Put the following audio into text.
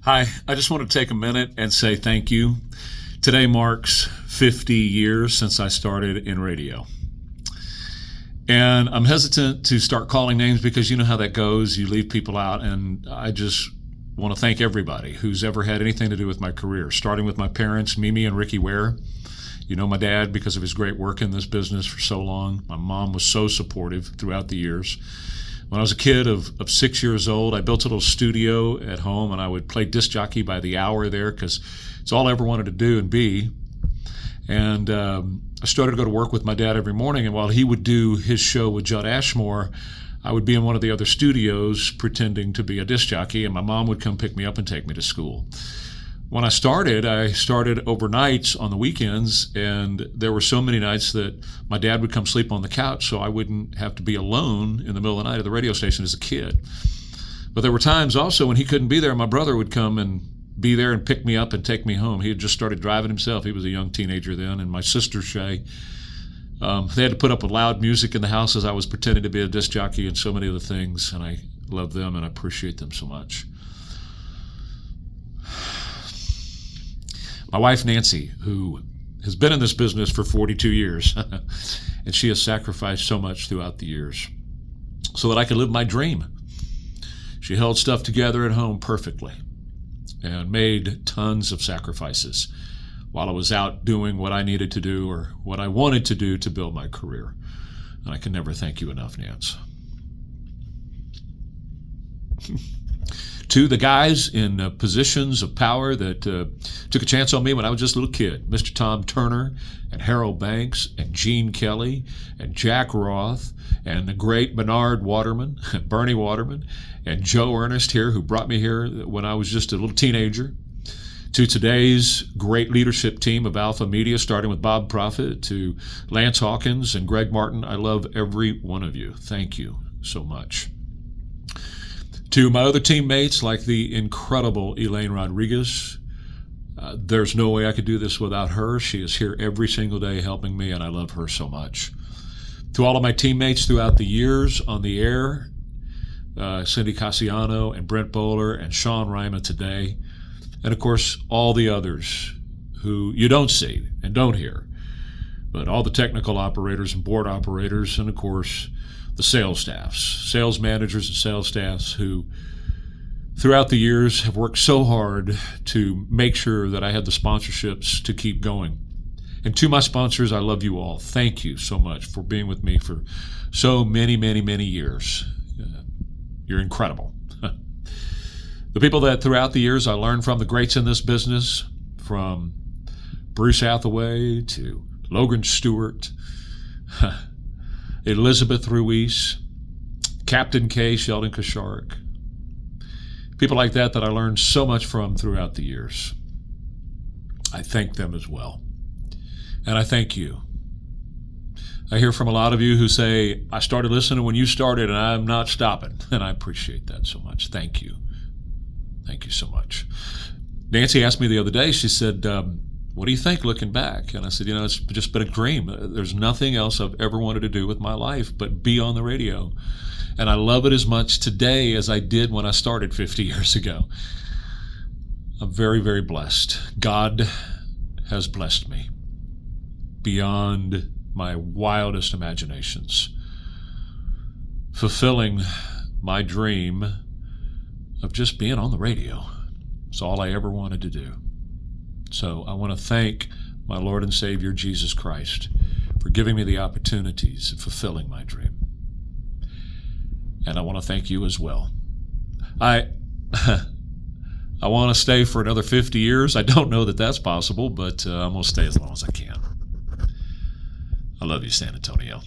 Hi, I just want to take a minute and say thank you. Today marks 50 years since I started in radio. And I'm hesitant to start calling names because you know how that goes. You leave people out, and I just want to thank everybody who's ever had anything to do with my career, starting with my parents, Mimi and Ricky Ware. You know my dad because of his great work in this business for so long. My mom was so supportive throughout the years. When I was a kid of 6 years old, I built a little studio at home, and I would play disc jockey by the hour there because it's all I ever wanted to do and be. And I started to go to work with my dad every morning, and while he would do his show with Judd Ashmore, I would be in one of the other studios pretending to be a disc jockey, and my mom would come pick me up and take me to school. When I started overnights on the weekends, and there were so many nights that my dad would come sleep on the couch so I wouldn't have to be alone in the middle of the night at the radio station as a kid. But there were times also when he couldn't be there, my brother would come and be there and pick me up and take me home. He had just started driving himself. He was a young teenager then, and my sister, Shay, they had to put up with loud music in the house as I was pretending to be a disc jockey and so many other things, and I love them and I appreciate them so much. My wife, Nancy, who has been in this business for 42 years, and she has sacrificed so much throughout the years so that I could live my dream. She held stuff together at home perfectly and made tons of sacrifices while I was out doing what I needed to do or what I wanted to do to build my career. And I can never thank you enough, Nance. To the guys in positions of power that took a chance on me when I was just a little kid, Mr. Tom Turner and Harold Banks and Gene Kelly and Jack Roth and the great Bernard Waterman, Bernie Waterman, and Joe Ernest here, who brought me here when I was just a little teenager. To today's great leadership team of Alpha Media, starting with Bob Prophet, to Lance Hawkins and Greg Martin. I love every one of you. Thank you so much. To my other teammates, like the incredible Elaine Rodriguez, there's no way I could do this without her. She is here every single day helping me, and I love her so much. To all of my teammates throughout the years on the air, Cindy Cassiano and Brent Bowler and Sean Ryman today, and of course all the others who you don't see and don't hear, but all the technical operators and board operators, and of course the sales staffs, sales managers and sales staffs who throughout the years have worked so hard to make sure that I had the sponsorships to keep going. And to my sponsors, I love you all. Thank you so much for being with me for so many, many, many years. You're incredible. The people that throughout the years I learned from, the greats in this business, from Bruce Hathaway to Logan Stewart, Elizabeth Ruiz, Captain K, Sheldon Koshark. People like that I learned so much from throughout the years. I thank them as well. And I thank you. I hear from a lot of you who say, I started listening when you started and I'm not stopping. And I appreciate that so much. Thank you. Thank you so much. Nancy asked me the other day, she said, what do you think looking back? And I said, it's just been a dream. There's nothing else I've ever wanted to do with my life but be on the radio. And I love it as much today as I did when I started 50 years ago. I'm very, very blessed. God has blessed me beyond my wildest imaginations, fulfilling my dream of just being on the radio. It's all I ever wanted to do. So I want to thank my Lord and Savior, Jesus Christ, for giving me the opportunities of fulfilling my dream. And I want to thank you as well. I want to stay for another 50 years. I don't know that that's possible, but I'm going to stay as long as I can. I love you, San Antonio.